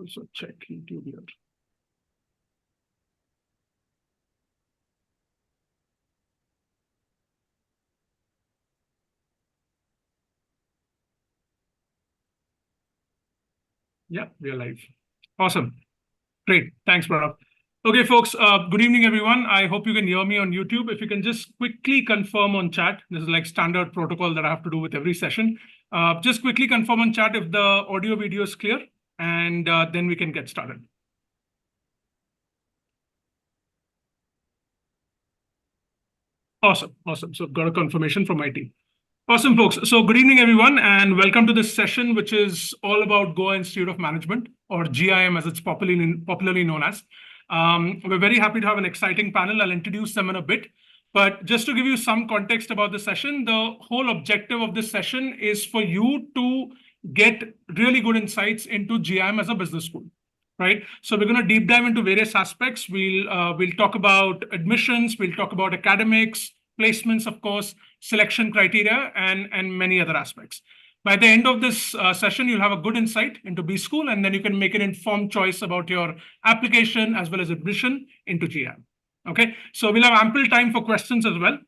Also check YouTube here. Yeah, we are live. Awesome. Great. Thanks, Prof. Okay, folks, good evening, everyone. I hope you can hear me on YouTube. If you can just quickly confirm on chat, this is like standard protocol that I have to do with every session. Just quickly confirm on chat if the audio video is clear, and then we can get started. Awesome. Awesome. So got a confirmation from my team. Awesome, folks. So good evening, everyone, and welcome to this session, which is all about Goa Institute of Management, or GIM as it's popularly known as. We're very happy to have an exciting panel. I'll introduce them in a bit. But just to give you some context about the session, the whole objective of this session is for you to get really good insights into GIM as a business school, right? So we're going to deep dive into various aspects. We'll talk about admissions, we'll talk about academics, placements, of course, selection criteria, and many other aspects. By the end of this session, you'll have a good insight into B School, and then you can make an informed choice about your application as well as admission into GIM. Okay, so we'll have ample time for questions as well.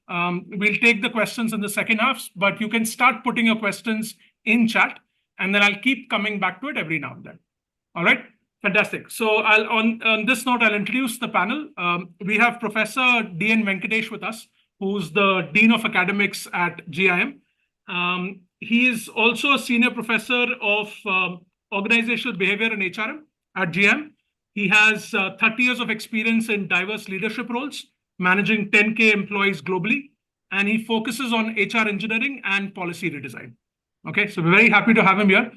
We'll take the questions in the second half, but you can start putting your questions in chat, and then I'll keep coming back to it every now and then. All right, fantastic. So on this note, I'll introduce the panel. We have Professor N Venkatesh with us, who's the Dean of Academics at GIM. He is also a senior professor of organizational behavior and HRM at GIM. He has 30 years of experience in diverse leadership roles, managing 10K employees globally, and he focuses on HR engineering and policy redesign. Okay, so we're very happy to have him here.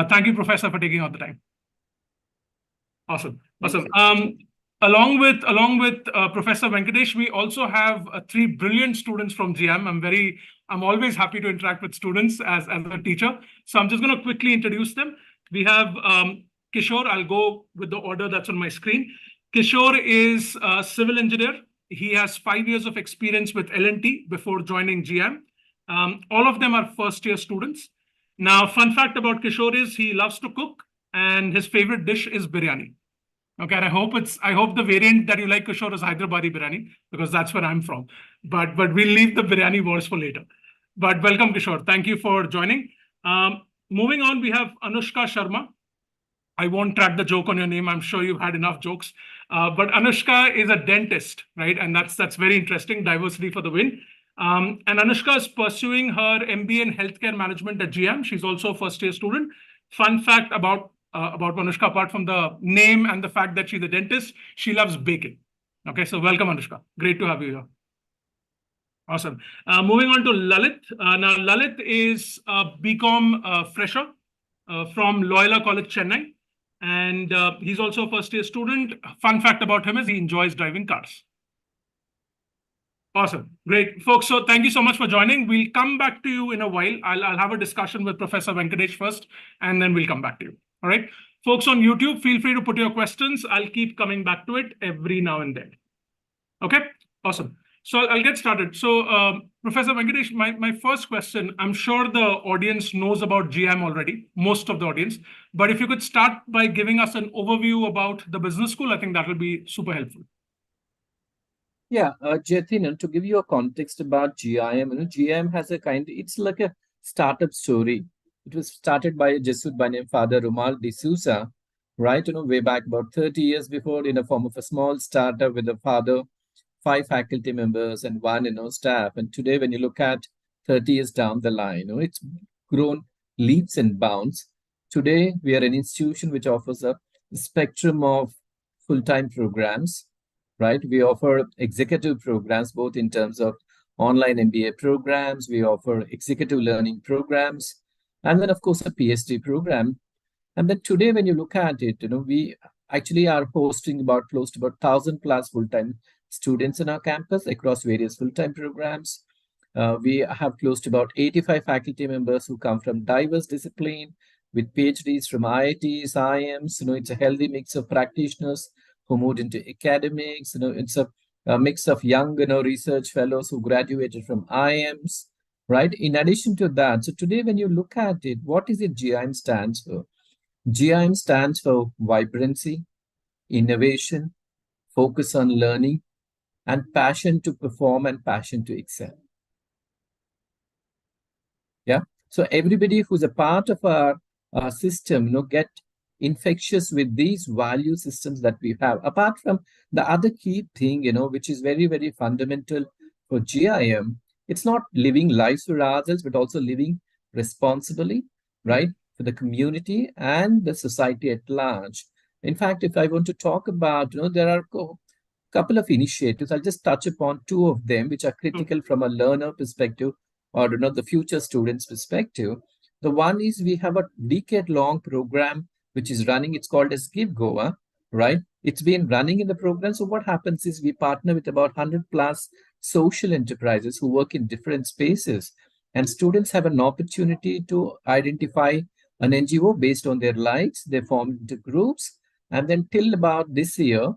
Thank you, Professor, for taking out the time. Awesome, awesome. Along with Professor Venkatesh, we also have three brilliant students from GIM. I'm always happy to interact with students as a teacher. So I'm just going to quickly introduce them. We have Kishore. I'll go with the order that's on my screen. Kishore is a civil engineer. He has 5 years of experience with L&T before joining GIM. All of them are first-year students. Now, fun fact about Kishore is he loves to cook, and his favorite dish is biryani. Okay, and I hope the variant that you like, Kishore, is Hyderabadi biryani, because that's where I'm from. But we'll leave the biryani wars for later. But welcome, Kishore. Thank you for joining. Moving on, we have Anushka Sharma. I won't track the joke on your name. I'm sure you've had enough jokes. But Anushka is a dentist, right? And that's very interesting. Diversity for the win. And Anushka is pursuing her MBA in healthcare management at GIM. She's also a first-year student. Fun fact about Anushka, apart from the name and the fact that she's a dentist, she loves baking. Okay, so welcome, Anushka. Great to have you here. Awesome. Moving on to Lalit. Now, Lalit is a BCom fresher from Loyola College, Chennai. And he's also a first-year student. Fun fact about him is he enjoys driving cars. Awesome. Great. Folks, so thank you so much for joining. We'll come back to you in a while. I'll have a discussion with Professor Venkatesh first, and then we'll come back to you. All right. Folks on YouTube, feel free to put your questions. I'll keep coming back to it every now and then. Okay. Awesome. So I'll get started. So Professor Venkatesh, my first question, I'm sure the audience knows about GIM already, most of the audience. But if you could start by giving us an overview about the business school, I think that will be super helpful. Yeah, Jatin, to give you a context about GIM, GIM has it's like a startup story. It was started by a Jesuit by name Father Rumal D'Souza, right? Way back about 30 years before, in a form of a small startup with a father, 5 faculty members, and 1 staff. And today, when you look at 30 years down the line, it's grown leaps and bounds. Today, we are an institution which offers a spectrum of full-time programs, right? We offer executive programs, both in terms of online MBA programs. We offer executive learning programs, and then, of course, a PhD program. And then today, when you look at it, we actually are hosting close to about 1,000 plus full-time students in our campus across various full-time programs. We have close to about 85 faculty members who come from diverse discipline with PhDs from IITs, IIMs. It's a healthy mix of practitioners who moved into academics. It's a mix of young, research fellows who graduated from IIMs, right? In addition to that, so today when you look at it, what is it GIM stands for? GIM stands for vibrancy, innovation, focus on learning, and passion to perform and passion to excel. Yeah. So everybody who's a part of our system, get infectious with these value systems that we have. Apart from the other key thing, which is very, very fundamental for GIM, it's not living lives for others, but also living responsibly, right? For the community and the society at large. In fact, if I want to talk about, there are couple of initiatives. I'll just touch upon two of them, which are critical from a learner perspective or the future students' perspective. The one is we have a decade-long program which is running. It's called as Give Goa, right? It's been running in the program. So what happens is we partner with about 100 plus social enterprises who work in different spaces, and students have an opportunity to identify an NGO based on their likes. They form into groups, and then till about this year,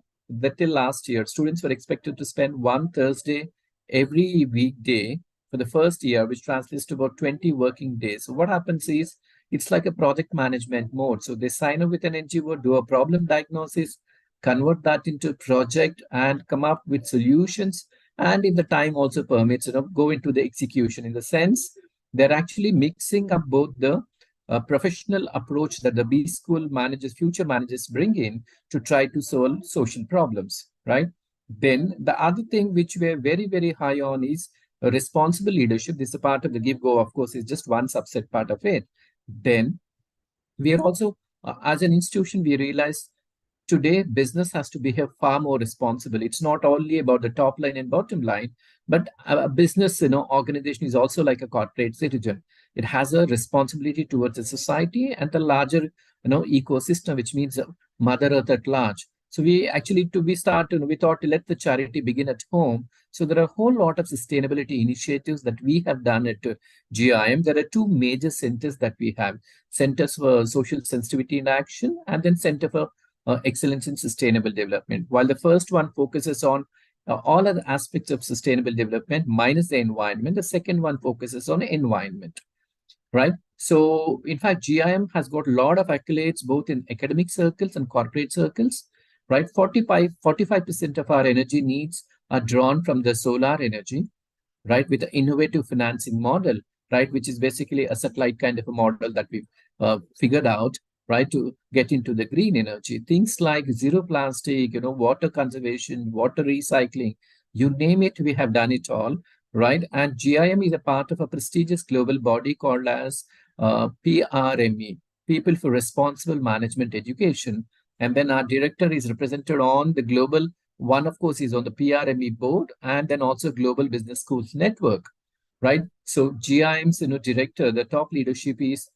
till last year, students were expected to spend one Thursday every weekday for the first year, which translates to about 20 working days. So what happens is it's like a project management mode. So they sign up with an NGO, do a problem diagnosis, convert that into a project, and come up with solutions. And if the time also permits, go into the execution. In the sense, they're actually mixing up both the professional approach that the B school managers, future managers bring in to try to solve social problems, right? Then the other thing which we're very, very high on is responsible leadership. This is a part of the Give Go, of course, is just one subset part of it. Then we are also, as an institution, we realize today business has to behave far more responsible. It's not only about the top line and bottom line, but a business organization is also like a corporate citizen. It has a responsibility towards the society and the larger ecosystem, which means mother earth at large. So we actually we thought to let the charity begin at home. So there are a whole lot of sustainability initiatives that we have done at GIM. There are two major centers that we have: Centers for Social Sensitivity in Action, and then Center for Excellence in Sustainable Development. While the first one focuses on all other aspects of sustainable development minus the environment, the second one focuses on environment, right? So in fact, GIM has got a lot of accolades both in academic circles and corporate circles, right? 45% of our energy needs are drawn from the solar energy, right? With the innovative financing model, right? Which is basically a satellite kind of a model that we've figured out, right, to get into the green energy. Things like zero plastic, water conservation, water recycling, you name it, we have done it all, right? And GIM is a part of a prestigious global body called as PRME, People for Responsible Management Education. And then our director is represented on the global one, of course, is on the PRME board, and then also Global Business Schools Network, right? So GIM's director, the top leadership is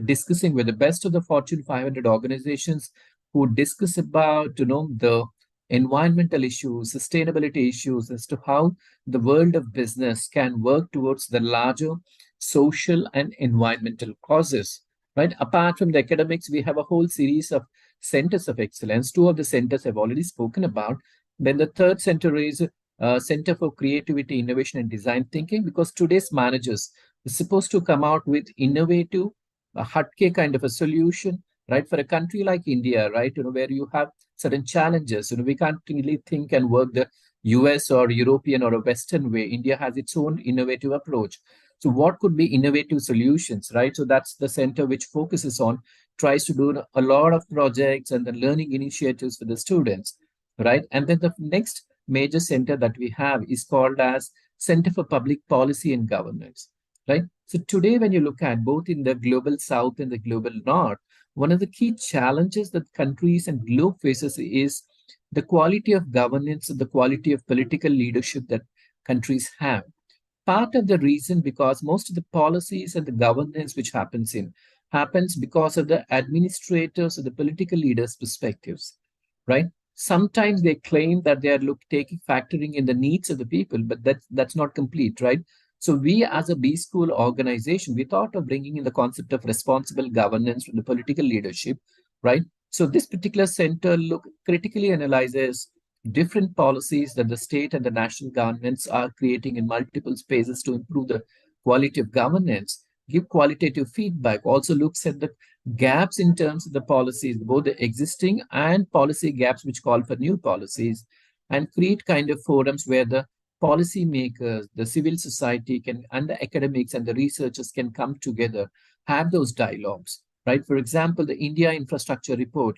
discussing with the best of the Fortune 500 organizations who discuss about the environmental issues, sustainability issues, as to how the world of business can work towards the larger social and environmental causes, right? Apart from the academics, we have a whole series of centers of excellence. Two of the centers I've already spoken about. Then the third center is Center for Creativity, Innovation, and Design Thinking, because today's managers are supposed to come out with innovative, hutke kind of a solution, right? For a country like India, right, where you have certain challenges, we can't really think and work the US or European or a Western way. India has its own innovative approach. So what could be innovative solutions, right? So that's the center which focuses on, tries to do a lot of projects and the learning initiatives for the students, right? And then the next major center that we have is called as Center for Public Policy and Governance, right? So today, when you look at both in the global south and the global north, one of the key challenges that countries and globe faces is the quality of governance and the quality of political leadership that countries have. Part of the reason, because most of the policies and the governance which happens because of the administrators or the political leaders' perspectives, right? Sometimes they claim that they are factoring in the needs of the people, but that's not complete, right? So we, as a B school organization, we thought of bringing in the concept of responsible governance from the political leadership, right? So this particular center critically analyzes different policies that the state and the national governments are creating in multiple spaces to improve the quality of governance. give qualitative feedback, also looks at the gaps in terms of the policies, both the existing and policy gaps which call for new policies, and create kind of forums where the policy makers, the civil society can, and the academics and the researchers can come together, have those dialogues, right? For example, the India Infrastructure Report,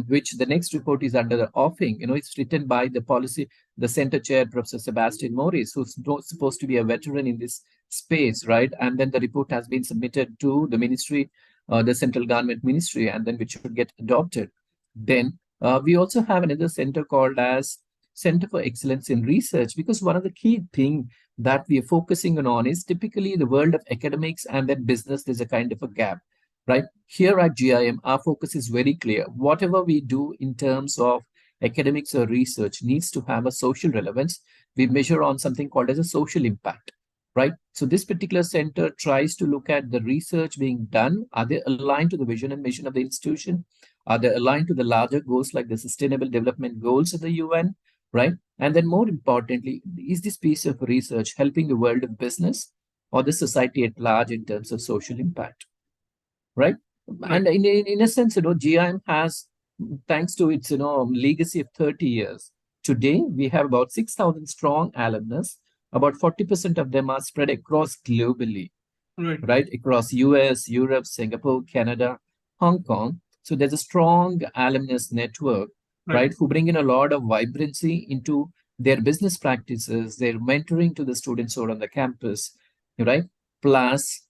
which the next report is under the offing, it's written by the center chair, Professor Sebastian Morris, who's supposed to be a veteran in this space, right? And then the report has been submitted to the ministry, the central government ministry, and then which should get adopted. Then we also have another center called as Center for Excellence in Research, because one of the key things that we are focusing on is typically the world of academics and then business, there's a kind of a gap, right? Here at GIM, our focus is very clear. Whatever we do in terms of academics or research needs to have a social relevance. We measure on something called as a social impact, right? So this particular center tries to look at the research being done. Are they aligned to the vision and mission of the institution? Are they aligned to the larger goals like the Sustainable Development Goals of the UN, right? And then more importantly, is this piece of research helping the world of business or the society at large in terms of social impact, right? And in a sense, GIM has, thanks to its, legacy of 30 years, today we have about 6,000 strong alumnus. About 40% of them are spread across globally, right? Across US, Europe, Singapore, Canada, Hong Kong. So there's a strong alumnus network, right, who bring in a lot of vibrancy into their business practices, their mentoring to the students who are on the campus, right? Plus,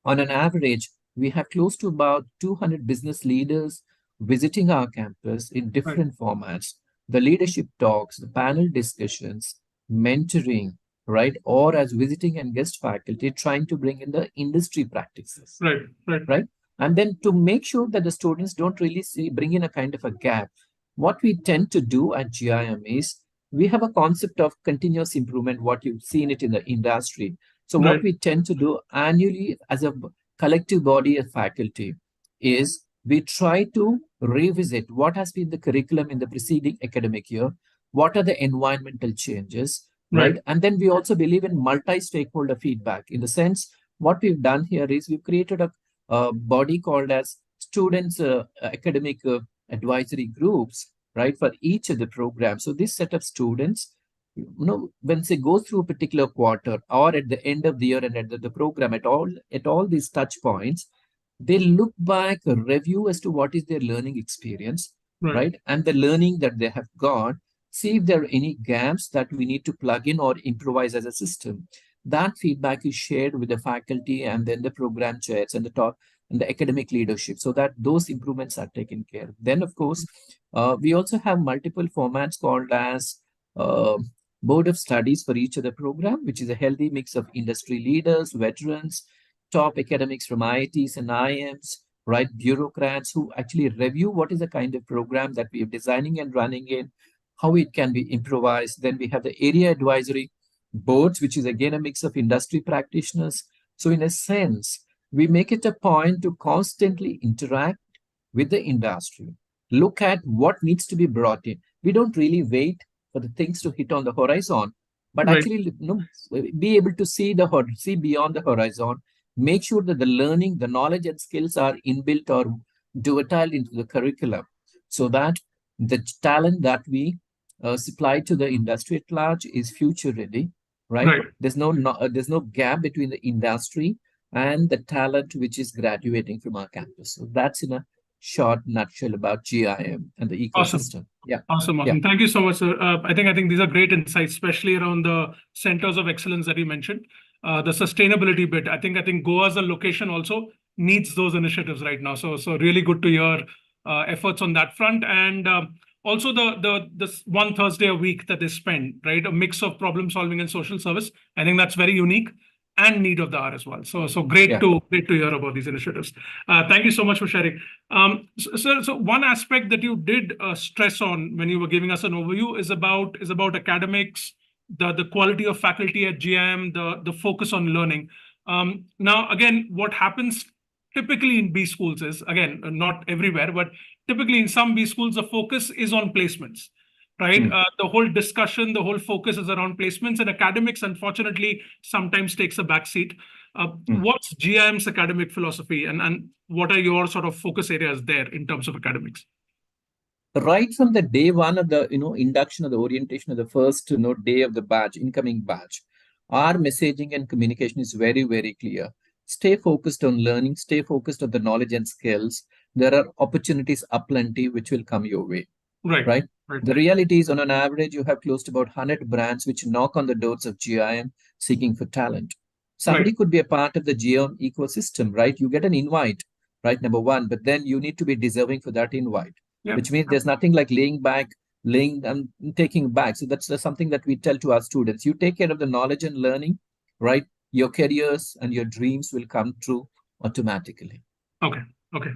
on an average, we have close to about 200 business leaders visiting our campus in different formats. The leadership talks, the panel discussions, mentoring, right? Or as visiting and guest faculty, trying to bring in the industry practices. Right. And then to make sure that the students don't really bring in a kind of a gap, what we tend to do at GIM is we have a concept of continuous improvement, what you've seen it in the industry. So what we tend to do annually as a collective body of faculty is we try to revisit what has been the curriculum in the preceding academic year, what are the environmental changes, right? And then we also believe in multi-stakeholder feedback. In the sense, what we've done here is we've created a body called as Students Academic Advisory Groups, right, for each of the programs. So this set of students, when they go through a particular quarter or at the end of the year and at the program, at all these touch points, they look back, a review as to what is their learning experience, right? And the learning that they have got, see if there are any gaps that we need to plug in or improvise as a system. That feedback is shared with the faculty and then the program chairs and the academic leadership, so that those improvements are taken care of. Then, of course, we also have multiple formats called as board of studies for each of the program, which is a healthy mix of industry leaders, veterans, top academics from IITs and IIMs, right? Bureaucrats who actually review what is the kind of program that we are designing and running in, how it can be improvised. Then we have the area advisory boards, which is again a mix of industry practitioners. So in a sense, we make it a point to constantly interact with the industry, look at what needs to be brought in. We don't really wait for the things to hit on the horizon, but actually be able to see beyond the horizon, make sure that the learning, the knowledge and skills are inbuilt or dual into the curriculum, so that the talent that we supply to the industry at large is future ready, right? There's no gap between the industry and the talent which is graduating from our campus. So that's in a short nutshell about GIM and the ecosystem. Awesome. Thank you so much, sir. I think these are great insights, especially around the centers of excellence that you mentioned. The sustainability bit. I think Goa as a location also needs those initiatives right now. So really good to hear efforts on that front. And also the one Thursday a week that they spend, right? A mix of problem solving and social service. I think that's very unique and need of the hour as well. So great to hear about these initiatives. Thank you so much for sharing. So one aspect that you did stress on when you were giving us an overview is about academics, the quality of faculty at GIM, the focus on learning. Now, again, what happens typically in B schools is, again, not everywhere, but typically in some B schools, the focus is on placements. Right. The whole discussion, the whole focus is around placements, and academics, unfortunately, sometimes takes a backseat. What's GIM's academic philosophy, and what are your sort of focus areas there in terms of academics? Right from the day one of the induction of the orientation of the first day of the batch, incoming batch, our messaging and communication is very, very clear. Stay focused on learning, stay focused on the knowledge and skills. There are opportunities aplenty which will come your way. Right. The reality is, on an average, you have close to about 100 brands which knock on the doors of GIM seeking for talent. Somebody could be a part of the GIM ecosystem, right? You get an invite, right? Number one, but then you need to be deserving for that invite, which means there's nothing like laying and taking back. So that's something that we tell to our students. You take care of the knowledge and learning, right? Your careers and your dreams will come true automatically. Okay.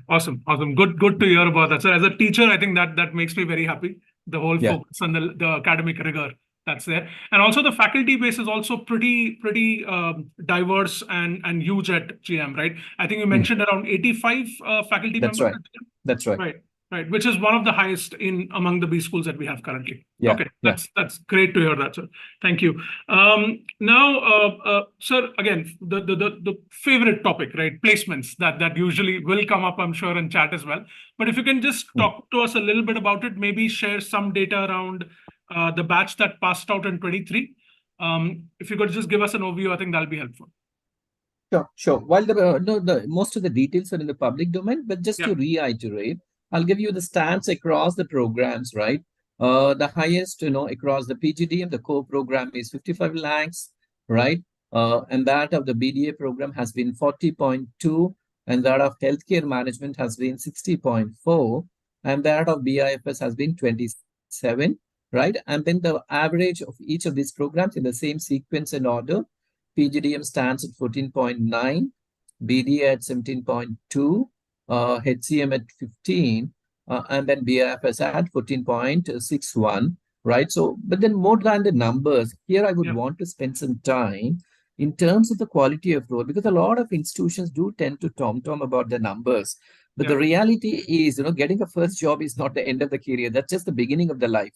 Awesome. Good to hear about that. So as a teacher, I think that makes me very happy. The whole focus on the academic rigor that's there, and also the faculty base is also pretty diverse and huge at GM, right? I think you mentioned around 85 faculty members. That's right. Right, which is one of the highest among the B schools that we have currently. Okay, that's great to hear that, sir. Thank you. Now, sir, again, the favorite topic, right? Placements that usually will come up, I'm sure, in chat as well. But if you can just talk to us a little bit about it, maybe share some data around the batch that passed out in 23. If you could just give us an overview, I think that'll be helpful. Sure. While the most of the details are in the public domain, but just to reiterate, I'll give you the stats across the programs, right? The highest, across the PGDM, the core program is 55 lakhs, right? And that of the BDA program has been 40.2, and that of healthcare management has been 60.4, and that of BIFS has been 27, right? And then the average of each of these programs in the same sequence and order, PGDM stands at 14.9, BDA at 17.2, HCM at 15, and then BIFS at 14.61, right? So, but then more than the numbers, here I would want to spend some time in terms of the quality of role, because a lot of institutions do tend to tom-tom about the numbers. But the reality is, getting a first job is not the end of the career. That's just the beginning of the life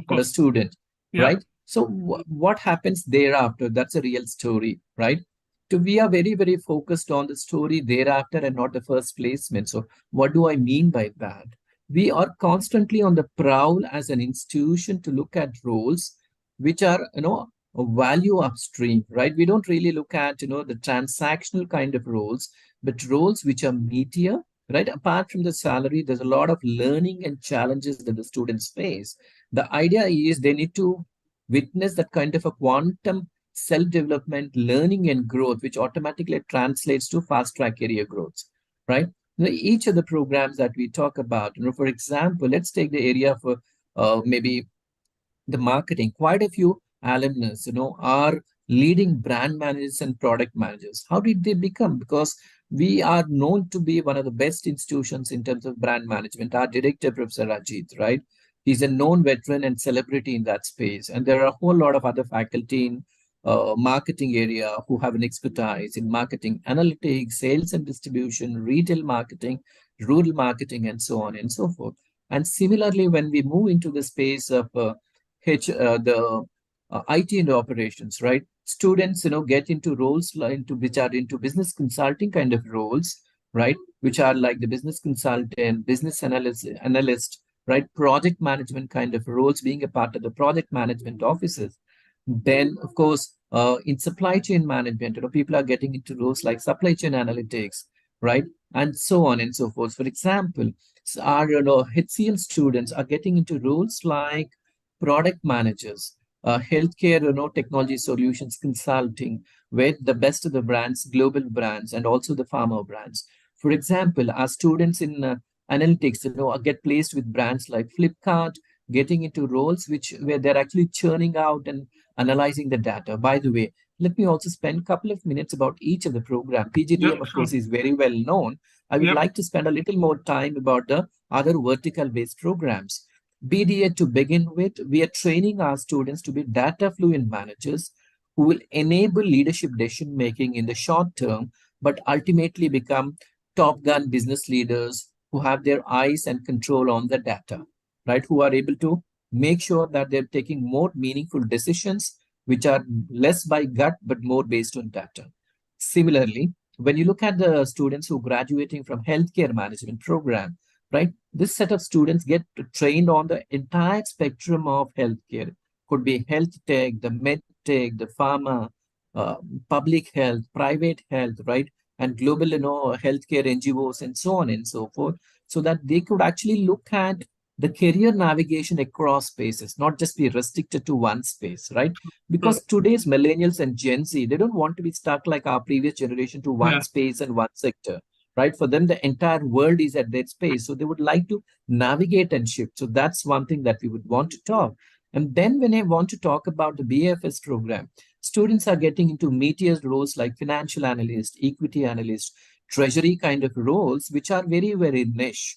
for a student, right? So what happens thereafter? That's a real story, right? So we are very, very focused on the story thereafter and not the first placement. So what do I mean by that? We are constantly on the prowl as an institution to look at roles which are, a value upstream, right? We don't really look at, the transactional kind of roles, but roles which are meatier, right? Apart from the salary, there's a lot of learning and challenges that the students face. The idea is they need to witness that kind of a quantum self-development, learning and growth, which automatically translates to fast-track career growth, right? Now, each of the programs that we talk about, for example, let's take the area of maybe the marketing. Quite a few alumnus, are leading brand managers and product managers. How did they become? Because we are known to be one of the best institutions in terms of brand management. Our director, Professor Ajit, right? He's a known veteran and celebrity in that space. And there are a whole lot of other faculty in marketing area who have an expertise in marketing analytics, sales and distribution, retail marketing, rural marketing, and so on and so forth. And similarly, when we move into the space of IT and operations, right? Students, get into roles which are into business consulting kind of roles, right? Which are like the business consultant, business analyst, right? Project management kind of roles, being a part of the project management offices. Then, of course, in supply chain management, people are getting into roles like supply chain analytics, right? And so on and so forth. For example, our HCL students are getting into roles like product managers, healthcare, technology solutions consulting, with the best of the brands, global brands, and also the pharma brands. For example, our students in analytics, get placed with brands like Flipkart, getting into roles where they're actually churning out and analyzing the data. By the way, let me also spend a couple of minutes about each of the program. PGDM, of course, is very well known. I would like to spend a little more time about the other vertical-based programs. BDA, to begin with, we are training our students to be data fluent managers who will enable leadership decision-making in the short term, but ultimately become top gun business leaders who have their eyes and control on the data, right? Who are able to make sure that they're taking more meaningful decisions, which are less by gut, but more based on data. Similarly, when you look at the students who are graduating from healthcare management program, right, this set of students get trained on the entire spectrum of healthcare. Could be health tech, the med tech, the pharma, uh, public health, private health, right, and global, healthcare NGOs and so on and so forth, so that they could actually look at the career navigation across spaces, not just be restricted to one space, right? Sure. Because today's millennials and Gen Z, they don't want to be stuck like our previous generation to one Yeah. space and one sector, right? For them, the entire world is at that space. So they would like to navigate and shift. So that's one thing that we would want to talk. And then when I want to talk about the BFS program, students are getting into meatier roles like financial analyst, equity analyst, treasury kind of roles, which are very, very niche,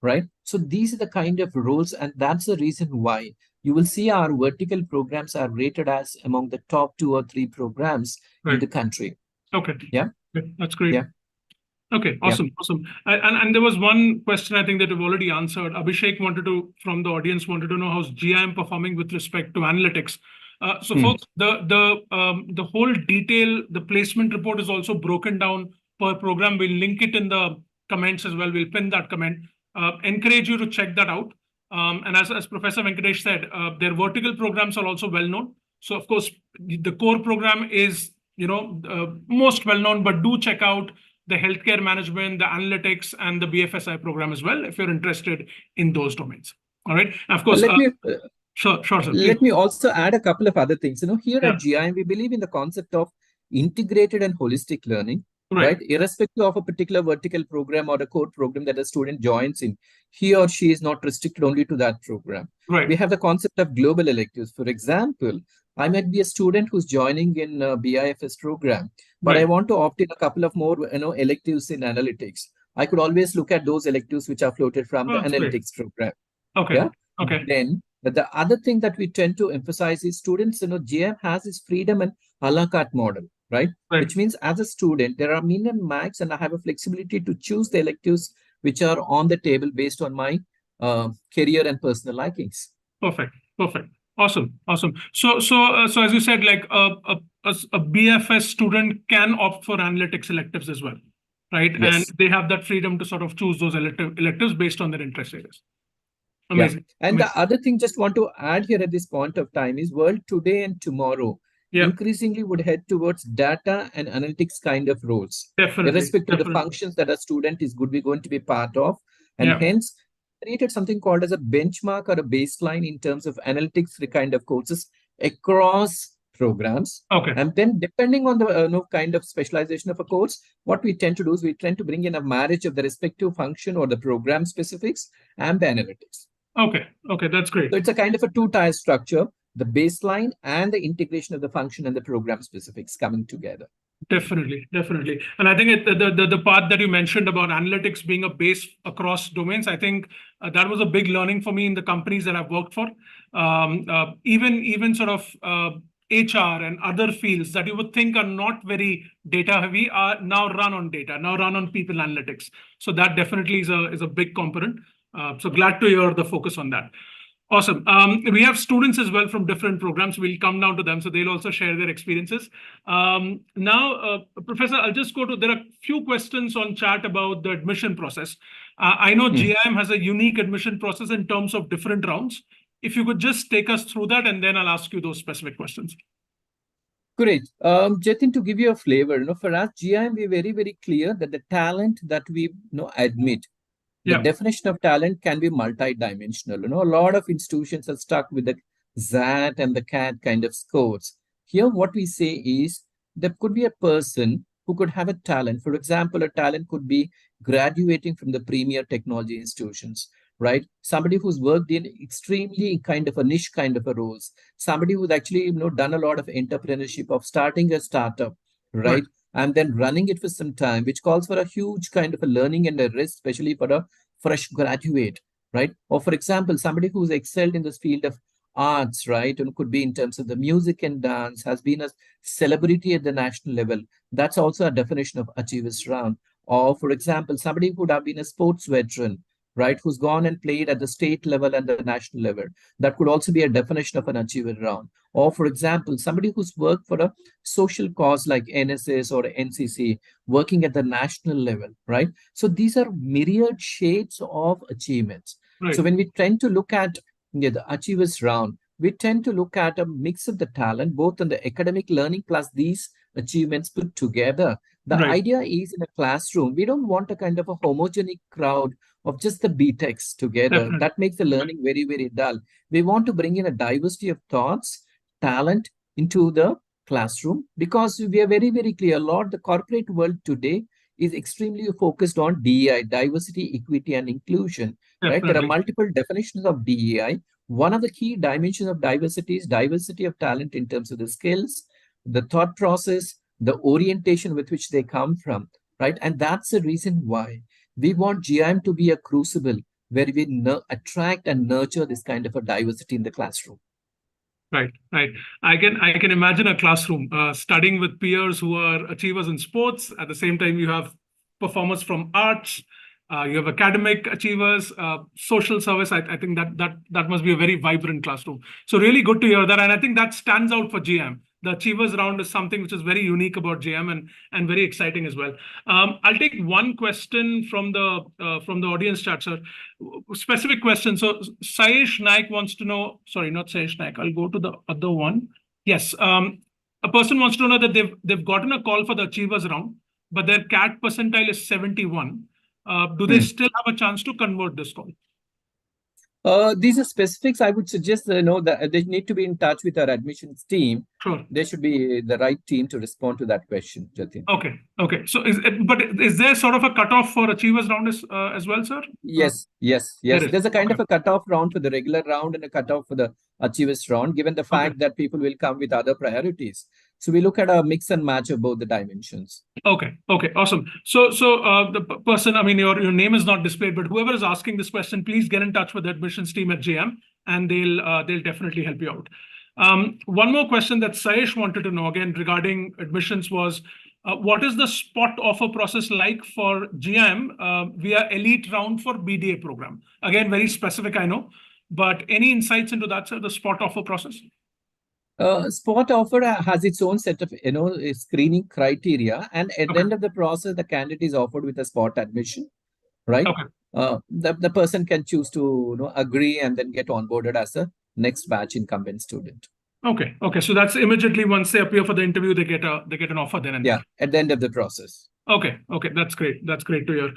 right? So these are the kind of roles, and that's the reason why you will see our vertical programs are rated as among the top 2 or 3 programs in Right. the country. Okay. Yeah. Okay, that's great. Yeah. Okay, Yeah. awesome. And there was one question I think that you've already answered. Abhishek from the audience wanted to know how's GIM performing with respect to analytics. So folks, the whole detail, the placement report is also broken down per program. We'll link it in the comments as well. We'll pin that comment. Encourage you to check that out. And as Professor Venkatesh said, their vertical programs are also well known. So of course, the core program is most well known, but do check out the healthcare management, the analytics, and the BFSI program as well, if you're interested in those domains. All right. And of course, Let me sure, sir. Please. let me also add a couple of other things. Here Yeah. at GIM, we believe in the concept of integrated and holistic learning, Right. Irrespective of a particular vertical program or a core program that a student joins in, he or she is not restricted only to that program. Right. We have the concept of global electives. For example, I might be a student who's joining in a BIFS program, but I want to opt in a couple of more, electives in analytics. I could always look at those electives which are floated from the analytics program. Okay. Yeah. Okay. Then the other thing that we tend to emphasize is students, GM has this freedom and a la carte model, right? Which means as a student, there are min and max, and I have a flexibility to choose the electives which are on the table based on my career and personal likings. Perfect. Awesome. So as you said, like a BFS student can opt for analytics electives as well, right? Yes. And they have that freedom to sort of choose those electives based on their interest areas. Amazing. Yeah. And the other thing just want to add here at this point of time is world today and tomorrow increasingly would head towards data and analytics kind of roles. Definitely. Irrespective of the functions that a student is going to be part of. And hence created something called as a benchmark or a baseline in terms of analytics kind of courses across programs. Okay. And then depending on the kind of specialization of a course, what we tend to do is we tend to bring in a marriage of the respective function or the program specifics and the analytics. Okay, that's great. So it's a kind of a 2-tier structure, the baseline and the integration of the function and the program specifics coming together. Definitely. And I think the part that you mentioned about analytics being a base across domains, I think that was a big learning for me in the companies that I've worked for. Even sort of HR and other fields that you would think are not very data heavy are now run on data, now run on people analytics. So that definitely is a big component. So glad to hear the focus on that. Awesome. We have students as well from different programs. We'll come down to them, so they'll also share their experiences. Now, Professor, I'll just there are a few questions on chat about the admission process. I know GIM has a unique admission process in terms of different rounds. If you could just take us through that, and then I'll ask you those specific questions. Great. Jatin, to give you a flavor, for us, GIM, we're very, very clear that the talent that we admit, the definition of talent can be multidimensional. A lot of institutions are stuck with the ZAT and the CAT kind of scores. Here, what we say is there could be a person who could have a talent. For example, a talent could be graduating from the premier technology institutions, right? Somebody who's worked in extremely kind of a niche kind of a roles. Somebody who's actually done a lot of entrepreneurship of starting a startup, right? And then running it for some time, which calls for a huge kind of a learning and a risk, especially for a fresh graduate, right? Or for example, somebody who's excelled in this field of arts, right? And could be in terms of the music and dance, has been a celebrity at the national level. That's also a definition of achievers round. Or for example, somebody who would have been a sports veteran, right, who's gone and played at the state level and the national level. That could also be a definition of an achiever round. Or, for example, somebody who's worked for a social cause like NSS or NCC, working at the national level, right? So these are myriad shades of achievements. Right. So when we tend to look at the achievers round, we tend to look at a mix of the talent, both on the academic learning plus these achievements put together. The Right. idea is in a classroom, we don't want a kind of a homogenic crowd of just the BTechs together. Definitely. That makes the learning very, very dull. We want to bring in a diversity of thoughts, talent into the classroom, because we are very, very clear. A lot the corporate world today is extremely focused on DEI, diversity, equity, and inclusion. Right? There are Definitely. multiple definitions of DEI. One of the key dimensions of diversity is diversity of talent in terms of the skills, the thought process, the orientation with which they come from, right? And that's the reason why we want GIM to be a crucible where we attract and nurture this kind of a diversity in the classroom. Right, right. I can imagine a classroom studying with peers who are achievers in sports. At the same time, you have performers from arts, you have academic achievers, social service. I think that must be a very vibrant classroom. So really good to hear that, and I think that stands out for GM. The achievers round is something which is very unique about GM and very exciting as well. I'll take one question from the audience chat, sir. Specific question. So Sayesh Naik wants to know. Sorry, not Sayesh Naik. I'll go to the other one. Yes. A person wants to know that they've gotten a call for the achievers round, but their CAT percentile is 71. Do they still have a chance to convert this call? These are specifics. I would suggest that they need to be in touch with our admissions team. Sure. They should be the right team to respond to that question, Jatin. Okay. Okay. So is there sort of a cutoff for achievers round as well, sir? Yes. There's a kind of a cutoff round for the regular round and a cutoff for the achievers round, given the fact that people will come with other priorities. So we look at a mix and match of both the dimensions. Okay. Okay. Awesome. So the person, I mean, your name is not displayed, but whoever is asking this question, please get in touch with the admissions team at GM, and they'll definitely help you out. One more question that Sayesh wanted to know again regarding admissions was, what is the spot offer process like for GM via elite round for BDA program? Again, very specific, I know, but any insights into that, sir, the spot offer process? Spot offer has its own set of screening criteria, and at the end of the process, the candidate is offered with a spot admission, right? Okay. The person can choose to agree and then get onboarded as a next batch incumbent student. Okay. Okay. So that's immediately once they appear for the interview, they get an offer then and there. At the end of the process. Okay. Okay. That's great. That's great to hear.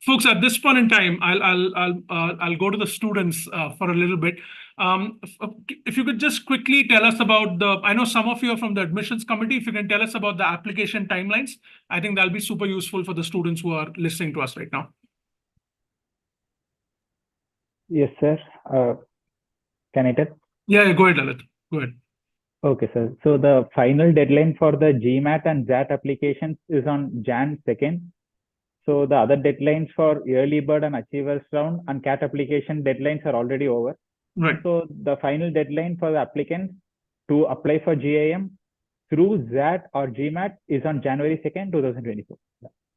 Folks, at this point in time, I'll go to the students for a little bit. If you could just quickly tell us about I know some of you are from the admissions committee. If you can tell us about the application timelines, I think that'll be super useful for the students who are listening to us right now. Yes, sir. Can I tell? Yeah, go ahead, Lalit. Go ahead. Okay, sir. So the final deadline for the GMAT and ZAT applications is on Jan 2nd. So the other deadlines for early bird and achievers round and CAT application deadlines are already over. Right. So the final deadline for the applicants to apply for GIM through ZAT or GMAT is on January 2nd, 2024.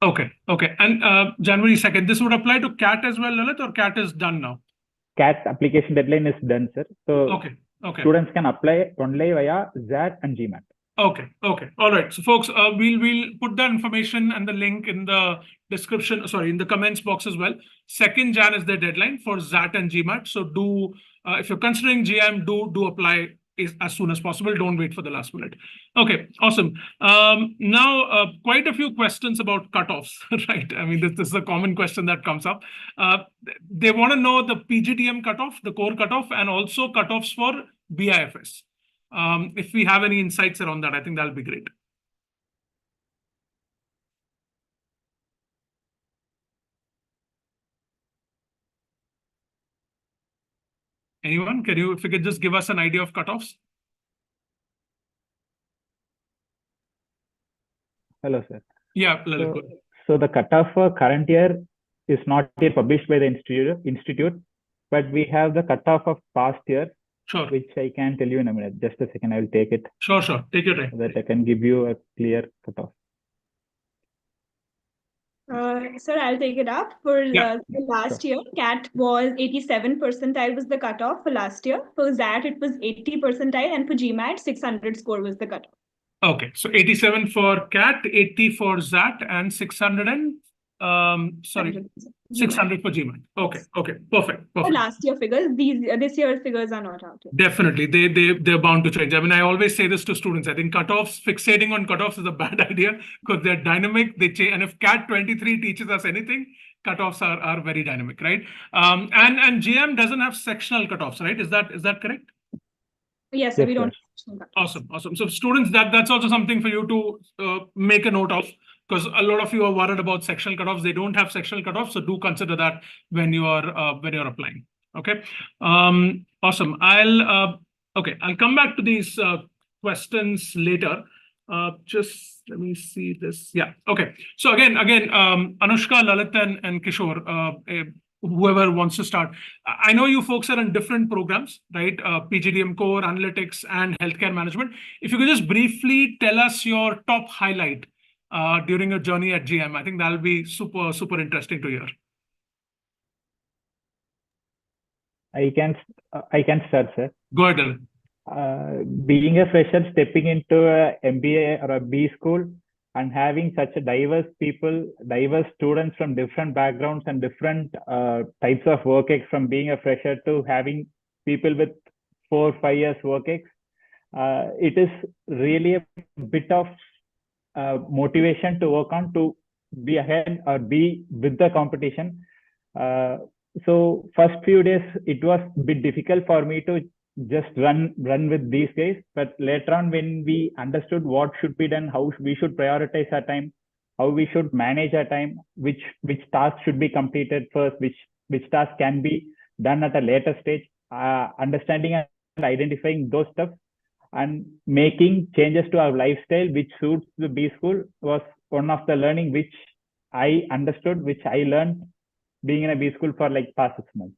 Okay. Okay. And January 2nd, this would apply to CAT as well, Lalit, or CAT is done now? CAT application deadline is done, sir. So okay. Students can apply only via ZAT and GMAT. Okay. Okay. All right. So folks, we'll put that information and the link in the description, in the comments box as well. 2nd Jan is the deadline for ZAT and GMAT. So if you're considering GM, do apply as soon as possible. Don't wait for the last minute. Okay. Awesome. Now, quite a few questions about cutoffs, right? I mean, this is a common question that comes up. They want to know the PGTM cutoff, the core cutoff, and also cutoffs for BIFS. If we have any insights around that, I think that'll be great. Anyone? If you could just give us an idea of cutoffs? Hello, sir. Yeah. So the cutoff for current year is not yet published by the institute, but we have the cutoff of past year. Sure. Which I can tell you in a minute. Just a second, I will take it. Sure. Take your time. So that I can give you a clear cutoff. Sir, I'll take it up. For Yeah. the last year, CAT was 87 percentile was the cutoff for last year. For ZAT, it was 80 percentile, and for GMAT, 600 score was the cutoff. Okay, so 87 for CAT, 80 for ZAT, and 600 and 600 for GMAT. Okay, okay, perfect. For last year figures, this year's figures are not out yet. Definitely, they're bound to change. I mean, I always say this to students. I think cutoffs, fixating on cutoffs is a bad idea because they're dynamic. They change, and if CAT 23 teaches us anything, cutoffs are very dynamic, right? And GM doesn't have sectional cutoffs, right? Is that correct? Yes, so we don't. Awesome. So students, that's also something for you to make a note of, because a lot of you are worried about sectional cutoffs. They don't have sectional cutoffs, so do consider that when you are applying. Okay. Awesome. I'll come back to these questions later. Just let me see this. Yeah. Okay. So again, Anushka, Lalit, and Kishore, whoever wants to start. I know you folks are in different programs, right? PGDM Core, Analytics, and Healthcare Management. If you could just briefly tell us your top highlight during your journey at GM, I think that'll be super, super interesting to hear. I can start, sir. Go ahead, Lalit. Being a fresher, stepping into a MBA or a B school, and having such a diverse students from different backgrounds and different types of work ex, from being a fresher to having people with 4 or 5 years work ex, it is really a bit of motivation to work on to be ahead or be with the competition. So first few days, it was a bit difficult for me to just run with these guys, but later on when we understood what should be done, how we should prioritize our time, how we should manage our time, which tasks should be completed first, which task can be done at a later stage, understanding and identifying those stuff and making changes to our lifestyle which suits the B school was one of the learning which I understood, which I learned being in a B school for like past 6 months.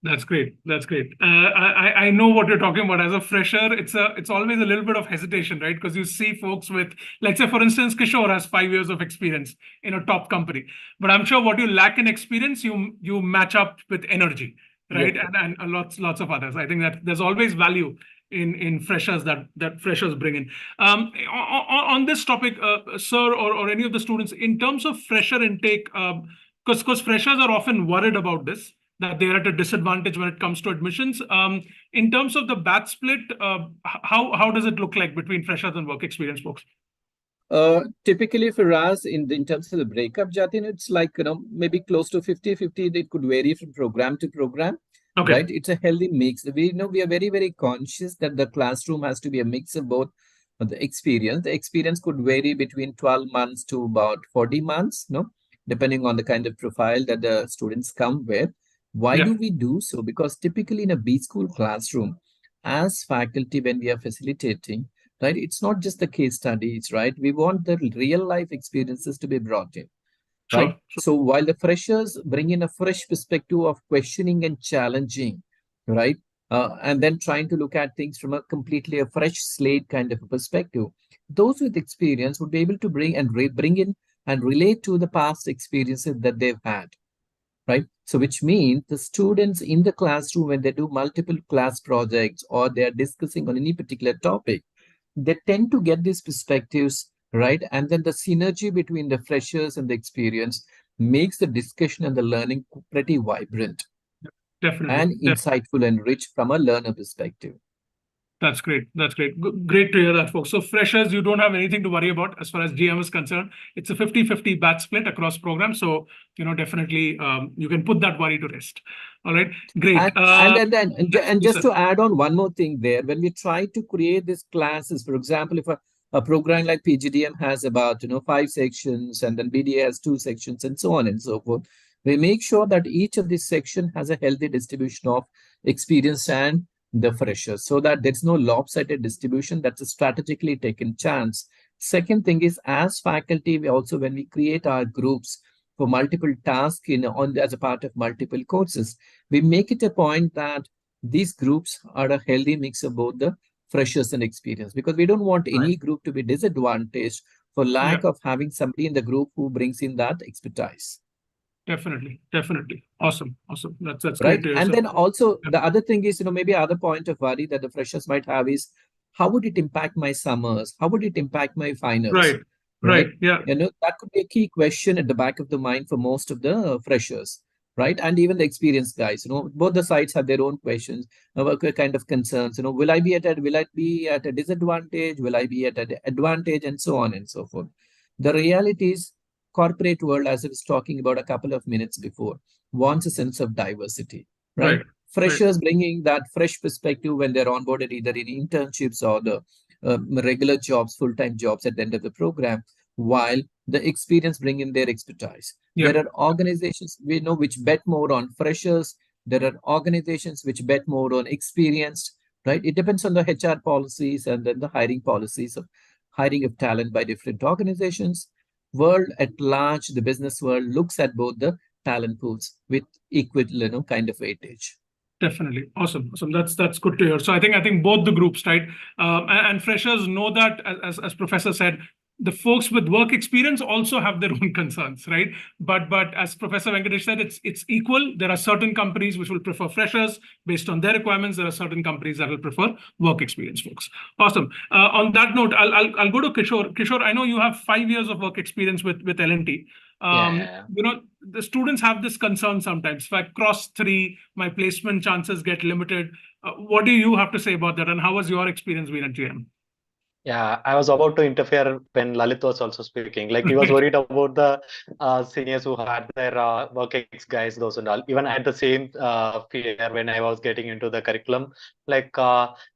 That's great. That's great. I know what you're talking about. As a fresher, it's always a little bit of hesitation, right? Because you see folks with, let's say, for instance, Kishore has 5 years of experience in a top company. But I'm sure what you lack in experience, you match up with energy, right? Yes. And lots of others. I think that there's always value in freshers that freshers bring in. On this topic, sir, or any of the students, in terms of fresher intake, because freshers are often worried about this, that they're at a disadvantage when it comes to admissions. In terms of the batch split, how does it look like between freshers and work experience folks? Typically for us, in terms of the breakup, Jatin, it's like, maybe close to 50-50. It could vary from program to program. Okay. Right? It's a healthy mix. We are very, very conscious that the classroom has to be a mix of both the experience. The experience could vary between 12 months to about 40 months, depending on the kind of profile that the students come with. Why do we do so? Because typically in a B school classroom, as faculty, when we are facilitating, right, it's not just the case studies, right? We want the real life experiences to be brought in, right? Sure. So while the freshers bring in a fresh perspective of questioning and challenging, right? And then trying to look at things from a completely a fresh slate kind of a perspective, those with experience would be able to bring in and relate to the past experiences that they've had. Right. So which means the students in the classroom, when they do multiple class projects or they're discussing on any particular topic, they tend to get these perspectives, right? And then the synergy between the freshers and the experience makes the discussion and the learning pretty vibrant. Definitely. And insightful and rich from a learner perspective. That's great. That's great. Great to hear that, folks. So freshers, you don't have anything to worry about as far as GM is concerned. It's a 50-50 batch split across programs. So, definitely you can put that worry to rest. All right. Great. And just to add on one more thing there, when we try to create these classes, for example, if a program like PGDM has about, 5 sections and then BDA has 2 sections and so on and so forth, we make sure that each of these sections has a healthy distribution of experience and the freshers, so that there's no lopsided distribution. That's a strategically taken chance. Second thing is, as faculty, we also, when we create our groups for multiple tasks as a part of multiple courses, we make it a point that these groups are a healthy mix of both the freshers and experience, because we don't want any group to be disadvantaged for lack of having somebody in the group who brings in that expertise. Definitely. Awesome. That's Right. great to hear, And sir. then also the other thing is, maybe other point of worry that the freshers might have is, how would it impact my summers? How would it impact my finals? Right. Yeah. That could be a key question at the back of the mind for most of the freshers, right? And even the experienced guys, both the sides have their own questions, kind of concerns. Will I be at a disadvantage? Will I be at an advantage? And so on and so forth. The reality is, corporate world, as I was talking about a couple of minutes before, wants a sense of diversity, right? Freshers bringing that fresh perspective when they're onboarded either in internships or the regular jobs, full-time jobs at the end of the program, while the experience bring in their expertise. There are organizations we know which bet more on freshers. There are organizations which bet more on experienced, right? It depends on the HR policies and then the hiring policies of hiring of talent by different organizations. World at large, the business world looks at both the talent pools with equal, kind of weightage. Definitely. Awesome. That's good to hear. So I think both the groups, right? And freshers know that, as Professor said, the folks with work experience also have their own concerns, right? But as Professor Venkatesh said, it's equal. There are certain companies which will prefer freshers based on their requirements. There are certain companies that will prefer work experience folks. Awesome. On that note, I'll go to Kishore. Kishore, I know you have 5 years of work experience with L&T. The students have this concern sometimes. If I cross 3, my placement chances get limited. What do you have to say about that? And how was your experience being at GM? Yeah, I was about to interfere when Lalit was also speaking. Like he was worried about the seniors who had their work ex guys, those and all. Even I had the same fear when I was getting into the curriculum. Like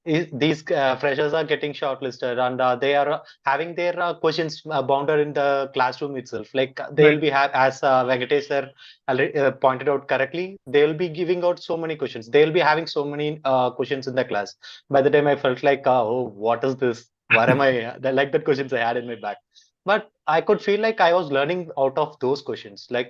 these freshers are getting shortlisted and they are having their questions bounded in the classroom itself. Like they'll be as Venkatesh sir pointed out correctly, they'll be giving out so many questions. They'll be having so many questions in the class. By the time I felt like, oh, what is this? Where am I? Like that questions I had in my back. But I could feel like I was learning out of those questions. Like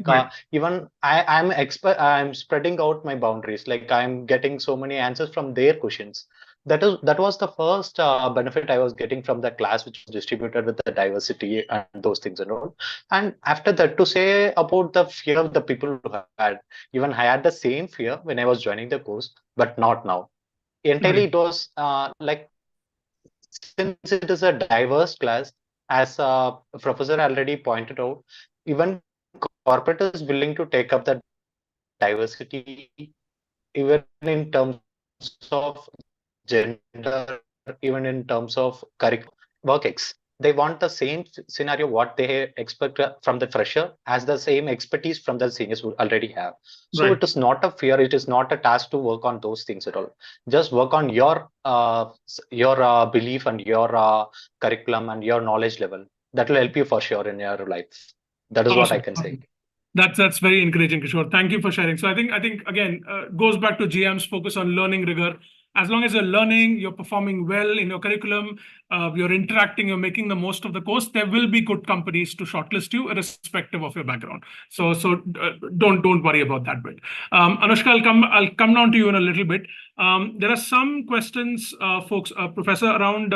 even I'm spreading out my boundaries. Like I'm getting so many answers from their questions. That was the first benefit I was getting from the class, which was distributed with the diversity and those things and all. And after that, to say about the fear of the people who had, even I had the same fear when I was joining the course, but not now. Entirely, it was like, since it is a diverse class, as a professor already pointed out, even corporate is willing to take up the diversity, even in terms of gender, even in terms of curriculum, work ex. They want the same scenario what they expect from the fresher as the same expertise from the seniors who already have. So it is not a fear. It is not a task to work on those things at all. Just work on your belief and your curriculum and your knowledge level. That will help you for sure in your life. That is what I can say. That's very encouraging, Kishore. Thank you for sharing. So I think again goes back to GM's focus on learning rigor. As long as you're learning, you're performing well in your curriculum, you're interacting, you're making the most of the course, there will be good companies to shortlist you irrespective of your background. So don't worry about that bit. Anushka, I'll come down to you in a little bit. There are some questions, folks, Professor, around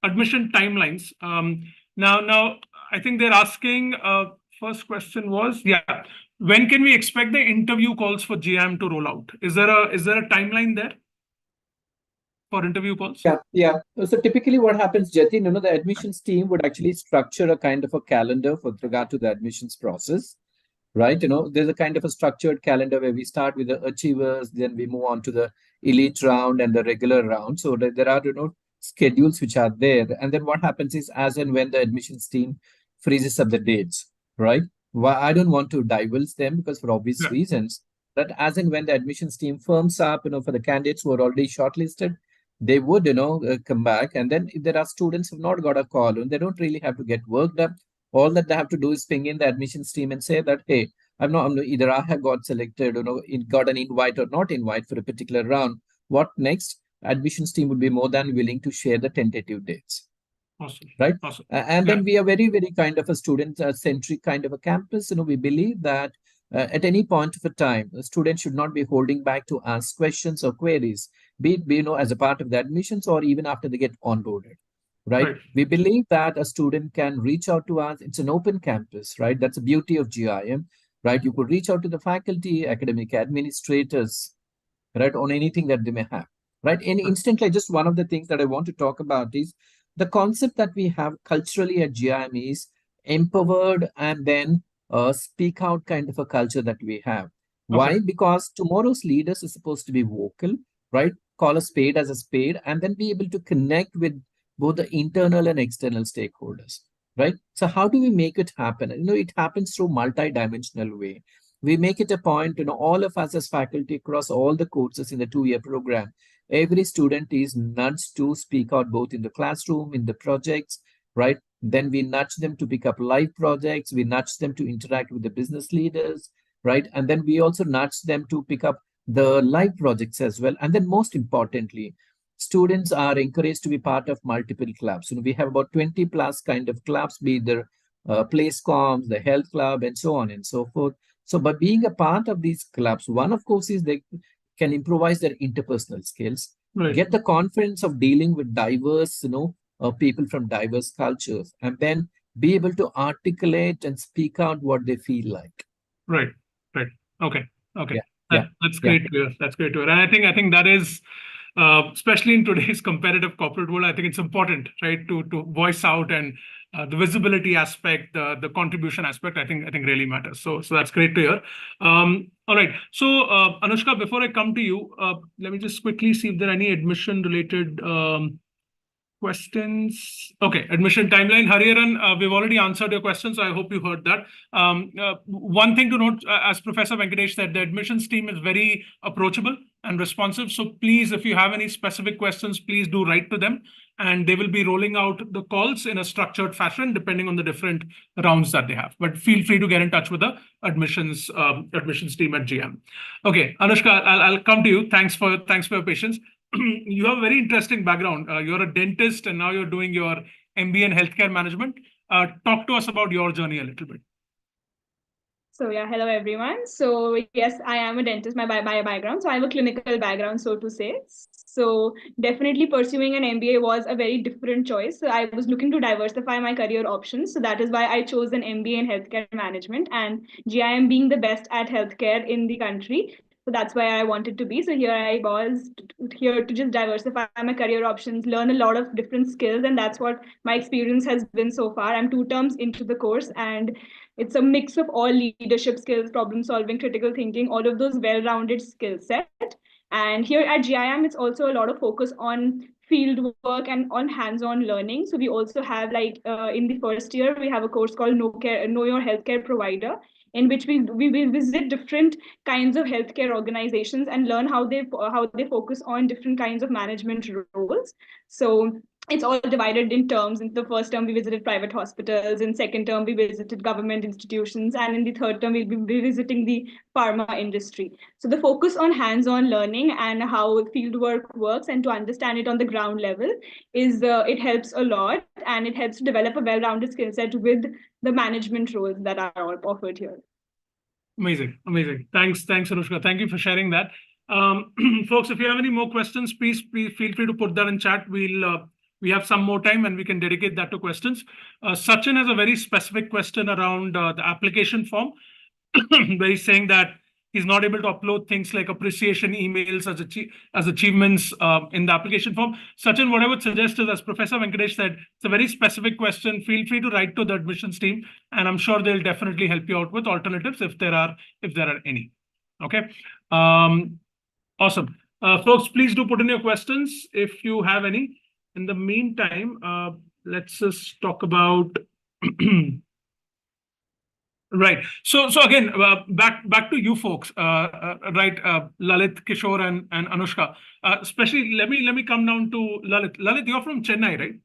admission timelines. Now I think they're asking. First question was, when can we expect the interview calls for GM to roll out? Is there a timeline there for interview calls? Yeah. So typically what happens, Jatin, the admissions team would actually structure a kind of a calendar with regard to the admissions process, right? There's a kind of a structured calendar where we start with the achievers, then we move on to the elite round and the regular round. So there are, schedules which are there. And then what happens is, as and when the admissions team freezes up the dates, right? I don't want to divulge them because for obvious reasons, that as and when the admissions team firms up, for the candidates who are already shortlisted, they would, come back. And then if there are students who have not got a call and they don't really have to get worked up, all that they have to do is ping in the admissions team and say that, hey, I'm either I have got selected, got an invite or not invite for a particular round. What next? Admissions team would be more than willing to share the tentative dates. Awesome. Right. Awesome. And then we are very, very kind of a student-centric kind of a campus. We believe that at any point of a time, a student should not be holding back to ask questions or queries, be it as a part of the admissions or even after they get onboarded. right? Right. We believe that a student can reach out to us. It's an open campus, right? That's the beauty of GIM, right? You could reach out to the faculty, academic administrators, right, on anything that they may have, right? And instantly, just one of the things that I want to talk about is the concept that we have culturally at GIM is empowered and then speak out kind of a culture that we have. Why? Okay. Because tomorrow's leaders are supposed to be vocal, right? Call a spade as a spade, and then be able to connect with both the internal and external stakeholders, right? So how do we make it happen? It happens through multi-dimensional way. We make it a point, all of us as faculty across all the courses in the 2-year program, every student is nudged to speak out both in the classroom, in the projects, right? Then we nudge them to pick up live projects. We nudge them to interact with the business leaders, right? And then we also nudge them to pick up the live projects as well. And then most importantly, students are encouraged to be part of multiple clubs. We have about 20 plus kind of clubs, be the place comms, the health club, and so on and so forth. So by being a part of these clubs, one, of course, is they can improvise their interpersonal skills, Right. get the confidence of dealing with diverse, people from diverse cultures, and then be able to articulate and speak out what they feel like. Right. Right. Okay. Okay. Yeah. That's great to hear. That's great to hear. And I think that is, especially in today's competitive corporate world, I think it's important, right, to voice out, and the visibility aspect, the contribution aspect, I think really matters. So that's great to hear. All right. So Anushka, before I come to you, let me just quickly see if there are any admission related questions. Okay, admission timeline. Hariharan, we've already answered your question, so I hope you heard that. One thing to note, as Professor Venkatesh said, the admissions team is very approachable and responsive. So please, if you have any specific questions, please do write to them, and they will be rolling out the calls in a structured fashion depending on the different rounds that they have. But feel free to get in touch with the admissions team at GM. Okay, Anushka, I'll come to you. Thanks for your patience. You have a very interesting background. You're a dentist, and now you're doing your MBA in healthcare management. Talk to us about your journey a little bit. So yeah, hello everyone. So yes, I am a dentist by background. So I have a clinical background, so to say. So definitely pursuing an MBA was a very different choice. So I was looking to diversify my career options. So that is why I chose an MBA in healthcare management, and GIM being the best at healthcare in the country. So that's why I wanted to be. So here I was here to just diversify my career options, learn a lot of different skills. And that's what my experience has been so far. I'm 2 terms into the course, and it's a mix of all leadership skills, problem solving, critical thinking, all of those well-rounded skill set. And here at GIM, it's also a lot of focus on field work and on hands-on learning. So we also have, like, in the first year, we have a course called Know Your Healthcare Provider, in which we will visit different kinds of healthcare organizations and learn how they focus on different kinds of management roles. So it's all divided in terms. In the first term, we visited private hospitals. In second term, we visited government institutions. And in the third term, we'll be visiting the pharma industry. So the focus on hands-on learning and how fieldwork works, and to understand it on the ground level, is it helps a lot, and it helps to develop a well-rounded skill set with the management roles that are all offered here. Amazing. Thanks, Anushka. Thank you for sharing that. Folks, if you have any more questions, please feel free to put that in chat. We have some more time, and we can dedicate that to questions. Sachin has a very specific question around the application form, where he's saying that he's not able to upload things like appreciation emails as achievements in the application form. Sachin, what I would suggest is, as Professor Venkatesh said, it's a very specific question. Feel free to write to the admissions team, and I'm sure they'll definitely help you out with alternatives if there are any. Okay. Awesome. Folks, please do put in your questions if you have any. In the meantime, let's just talk about right. So again, back to you folks, right? Lalit, Kishore, and Anushka. Especially, let me come down to Lalit. Lalit, you're from Chennai, right?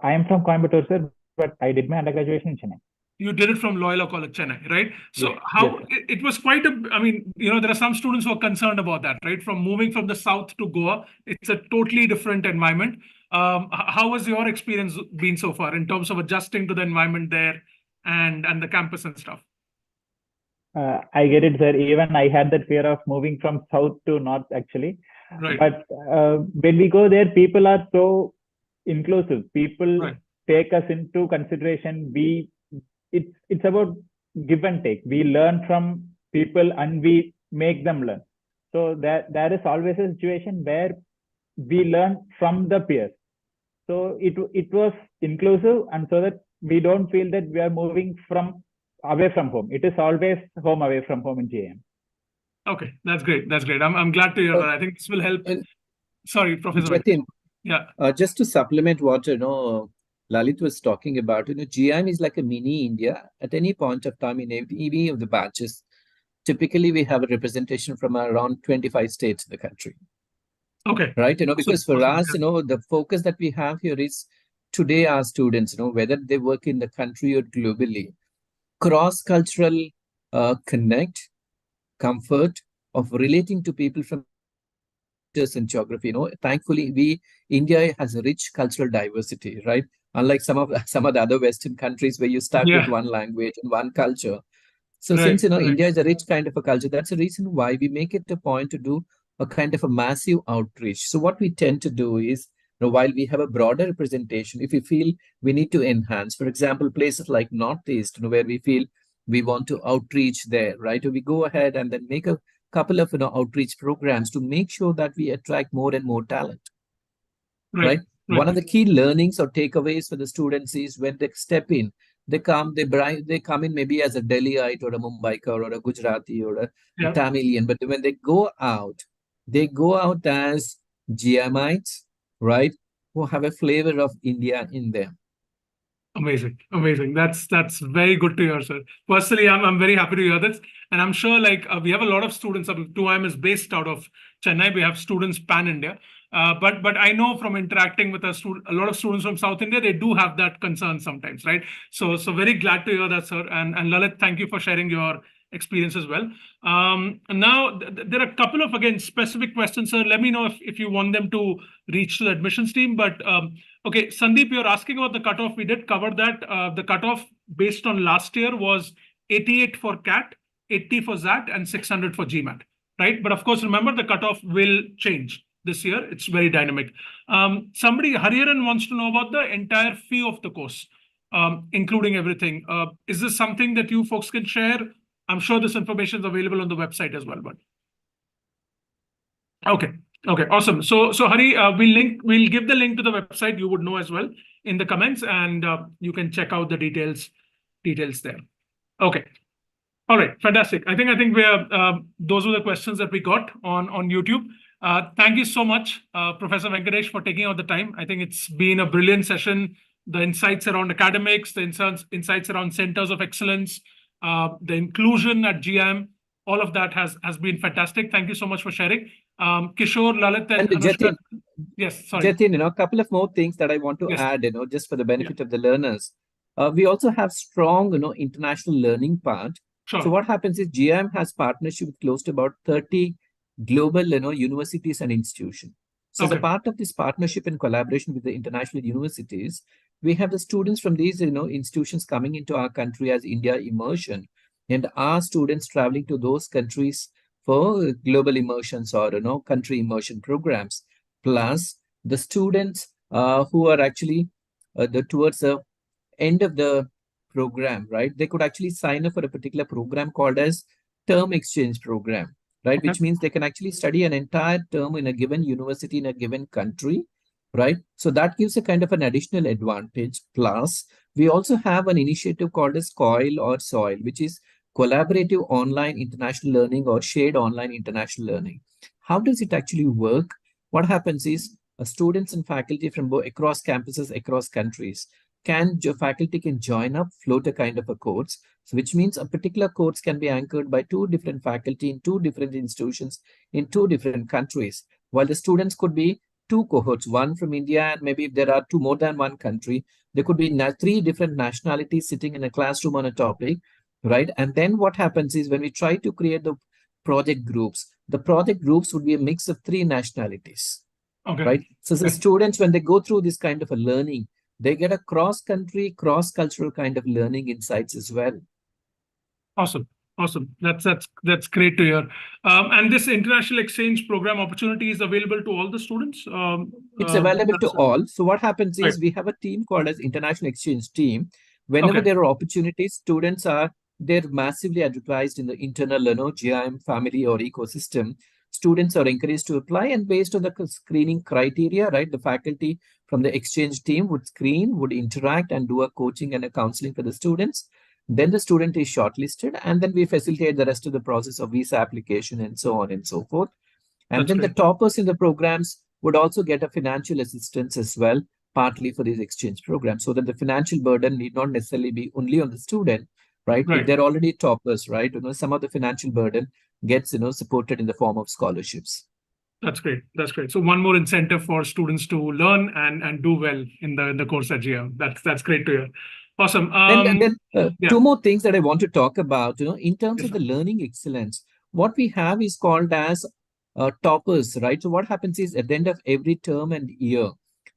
I am from Coimbatore, sir, but I did my undergraduate in Chennai. You did it from Loyola College, Chennai, right? So yes, how yes, it was quite a, I mean, there are some students who are concerned about that, right? From moving from the south to Goa, it's a totally different environment. How has your experience been so far in terms of adjusting to the environment there and the campus and stuff? I get it, sir. Even I had that fear of moving from south to north, actually. Right. But when we go there, people are so inclusive. People Right. take us into consideration. It's about give and take. We learn from people and we make them learn. So there is always a situation where we learn from the peers. So it was inclusive, and so that we don't feel that we are moving from away from home. It is always home away from home in GIM. Okay, that's great. That's great. I'm glad to hear that. I think this will help. And Sorry, Professor. Jatin, Yeah. just to supplement what Lalit was talking about, GIM is like a mini India. At any point of time in any of the batches, typically we have a representation from around 25 states in the country. Okay. Right, because for awesome. us, the focus that we have here is today our students, whether they work in the country or globally, cross-cultural connect, comfort of relating to people from and geography. Thankfully, India has a rich cultural diversity, right? Unlike some of the other Western countries where you start with one language and one culture. So since India is a rich kind of a culture, that's the reason why we make it a point to do a kind of a massive outreach. So what we tend to do is, while we have a broader representation, if we feel we need to enhance, for example, places like Northeast, where we feel we want to outreach there, right? We go ahead and then make a couple of outreach programs to make sure that we attract more and more talent, right? One of the key learnings or takeaways for the students is when they step in, they come in maybe as a Delhiite or a Mumbaikar or a Gujarati or a Tamilian, but when they go out as GIMites, right? Who have a flavor of India in them. Amazing. That's very good to hear, sir. Personally, I'm very happy to hear this, and I'm sure we have a lot of students. 2IIM is based out of Chennai. We have students pan India, but I know from interacting with a lot of students from South India, they do have that concern sometimes, right? So very glad to hear that, sir. And Lalit, thank you for sharing your experience as well. Now there are a couple of specific questions, sir. Let me know if you want them to reach to the admissions team, but. Okay, Sandeep, you're asking about the cutoff. We did cover that. The cutoff based on last year was 88 for CAT, 80 for ZAT, and 600 for GMAT, right? But of course, remember the cutoff will change this year. It's very dynamic. Somebody, Hariharan, wants to know about the entire fee of the course, including everything. Is this something that you folks can share? I'm sure this information is available on the website as well. But Okay, awesome. So Hari, we'll give the link to the website. You would know as well in the comments, and you can check out the details there. Okay, all right, fantastic. I think we are those were the questions that we got on YouTube. Thank you so much, Professor Venkatesh, for taking out the time. I think it's been a brilliant session. The insights around academics, the insights around centers of excellence, the inclusion at GIM, all of that has been fantastic. Thank you so much for sharing. Kishore, Lalit, and Jatin, yes, sorry. Jatin, a couple of more things that I want to add, just for the benefit of the learners. We also have strong, international learning part. Sure. So what happens is GIM has partnership with close to about 30 global, universities and institutions. So as a part of this partnership and collaboration with the international universities, we have the students from these, institutions coming into our country as India immersion, and our students traveling to those countries for global immersions or country immersion programs, plus the students who are actually towards the end of the program, right? They could actually sign up for a particular program called as term exchange program, right? Which means they can actually study an entire term in a given university in a given country, right? So that gives a kind of an additional advantage. Plus, we also have an initiative called as COIL or SOIL, which is collaborative online international learning or shared online international learning. How does it actually work? What happens is students and faculty from both across campuses, across countries, faculty can join up, float a kind of a course, so which means a particular course can be anchored by 2 different faculty in 2 different institutions in 2 different countries, while the students could be 2 cohorts, one from India, and maybe if there are 2 more than one country, there could be 3 different nationalities sitting in a classroom on a topic, right? And then what happens is when we try to create the project groups would be a mix of 3 nationalities, right? So the students, when they go through this kind of a learning, they get a cross-country, cross-cultural kind of learning insights as well. Awesome. Awesome. That's great to hear. And this international exchange program opportunity is available to all the students. It's available to all. So what happens Right. is we have a team called as International Exchange Team. Whenever Okay. there are opportunities, they're massively advertised in the internal GIM family or ecosystem. Students are encouraged to apply, and based on the screening criteria, right, the faculty from the exchange team would screen, would interact, and do a coaching and a counseling for the students. Then the student is shortlisted, and then we facilitate the rest of the process of visa application and so on and so forth. And That's then great. the toppers in the programs would also get a financial assistance as well, partly for these exchange programs, so that the financial burden need not necessarily be only on the student, right? If Right. they're already toppers, right? Some of the financial burden gets supported in the form of scholarships. That's great. That's great. So one more incentive for students to learn and do well in the course at GM. That's great to hear. Awesome. Then yeah. two more things that I want to talk about. In terms Yes, of sir. the learning excellence, what we have is called as toppers, right? So what happens is at the end of every term and year,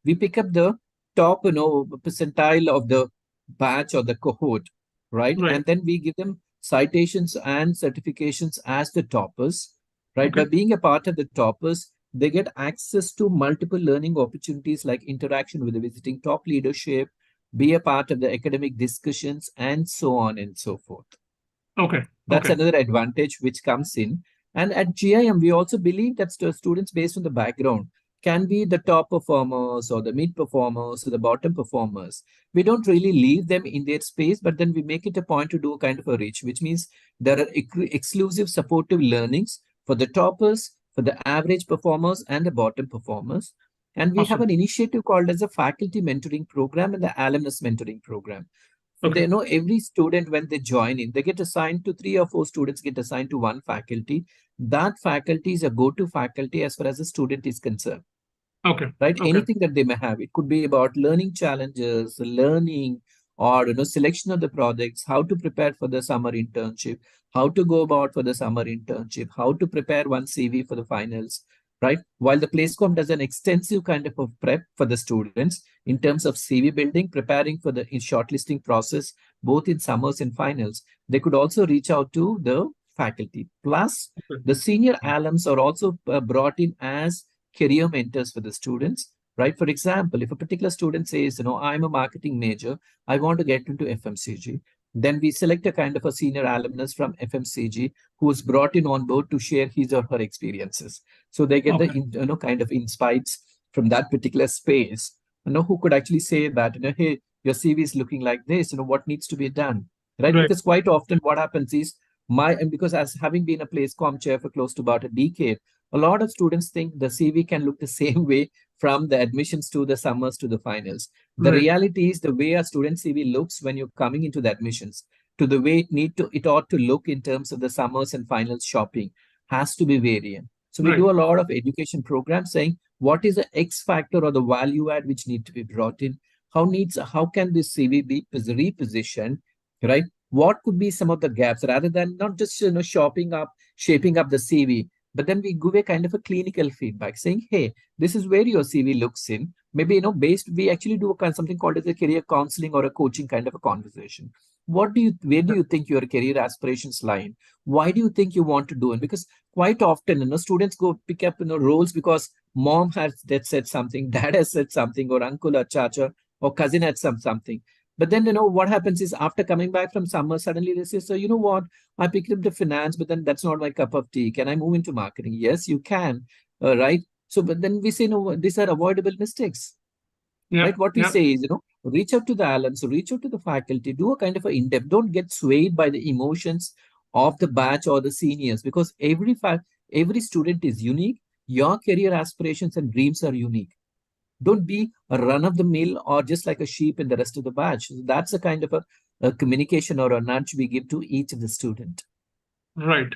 we pick up the top, percentile of the batch or the cohort, right? Right. And then we give them citations and certifications as the toppers, right? Okay. By being a part of the toppers, they get access to multiple learning opportunities like interaction with the visiting top leadership, be a part of the academic discussions, and so on and so forth. Okay. That's Okay. another advantage which comes in. And at GIM, we also believe that students based on the background can be the top performers or the mid performers or the bottom performers. We don't really leave them in their space, but then we make it a point to do a kind of a reach, which means there are exclusive supportive learnings for the toppers, for the average performers, and the bottom performers. And we have Awesome. an initiative called as a faculty mentoring program and the alumnus mentoring program. Okay. They know every student, when they join in, they get assigned to 3 or 4 students, get assigned to one faculty. That faculty is a go-to faculty as far as the student is concerned. Okay. Right? Okay. Anything that they may have. It could be about learning challenges, learning, or selection of the projects, how to prepare for the summer internship, how to go about for the summer internship, how to prepare one CV for the finals, right? While the PlaceCom does an extensive kind of a prep for the students in terms of CV building, preparing for the shortlisting process, both in summers and finals, they could also reach out to the faculty. Plus, the senior alums are also brought in as career mentors for the students, right? For example, if a particular student says, I'm a marketing major, I want to get into FMCG, then we select a kind of a senior alumnus from FMCG who is brought in on board to share his or her experiences. So they get the kind of insights from that particular space, who could actually say that, hey, your CV is looking like this, what needs to be done, right? Because quite often what happens is because as having been a PlaceCom chair for close to about a decade, a lot of students think the CV can look the same way from the admissions to the summers to the finals. The reality is the way a student CV looks when you're coming into the admissions to the way it ought to look in terms of the summers and finals shopping has to be variant. So we do a lot of education programs saying what is the X factor or the value add which need to be brought in? How can this CV be repositioned, right? What could be some of the gaps rather than not just shaping up the CV, but then we give a kind of a clinical feedback saying, hey, this is where your CV looks in. Maybe, we actually do something called as a career counseling or a coaching kind of a conversation. Where do you think your career aspirations lie in? Why do you think you want to do it? Because quite often, students go pick up, roles because mom has said something, dad has said something, or uncle or chacha or cousin had something. But then, what happens is after coming back from summer, suddenly they say, so you know what? I picked up the finance, but then that's not my cup of tea. Can I move into marketing? Yes, you can. Right. So, but then we say, no, these are avoidable mistakes. Right. What we say is, reach out to the alums, reach out to the faculty, do a kind of an in-depth, don't get swayed by the emotions of the batch or the seniors, because every student is unique. Your career aspirations and dreams are unique. Don't be a run-of-the-mill or just like a sheep in the rest of the batch. So that's a kind of a communication or a nudge we give to each of the student. Right.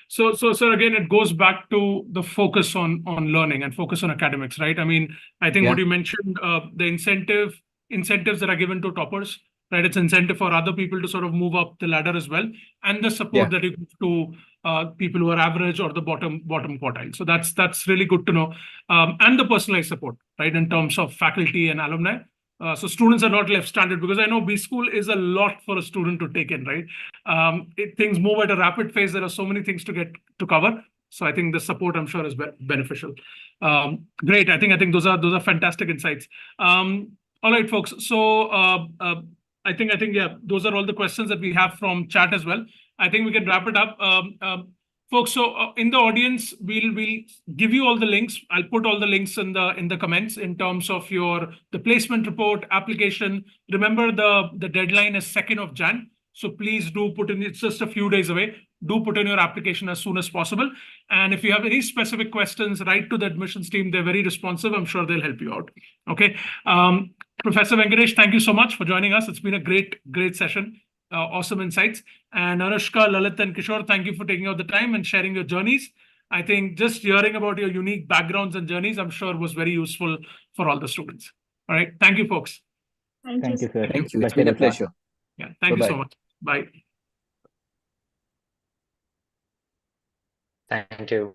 So sir, again, it goes back to the focus on learning and focus on academics, right? I mean, I think what you mentioned, the incentives that are given to toppers, right? It's incentive for other people to sort of move up the ladder as well, and the support that you give to people who are average or the bottom quartile. So that's really good to know, and the personalized support, right, in terms of faculty and alumni. So students are not left stranded, because I know B school is a lot for a student to take in, right? Things move at a rapid pace. There are so many things to get to cover. So I think the support, I'm sure, is beneficial. Great. I think those are fantastic insights. All right, folks. So I think yeah, those are all the questions that we have from chat as well. I think we can wrap it up. Folks, so in the audience, we'll give you all the links. I'll put all the links in the comments in terms of the placement report application. Remember, the deadline is 2nd of Jan. So please do put in, it's just a few days away. Do put in your application as soon as possible. And if you have any specific questions, write to the admissions team. They're very responsive. I'm sure they'll help you out. Okay. Professor Venkatesh, thank you so much for joining us. It's been a great session. Awesome insights. And Anushka, Lalit, and Kishore, thank you for taking out the time and sharing your journeys. I think just hearing about your unique backgrounds and journeys, I'm sure was very useful for all the students. All right. Thank you, folks. Thank you, Thank you, sir. Thank you. It's been a pleasure. Yeah. Thank you so much. Bye. Thank you.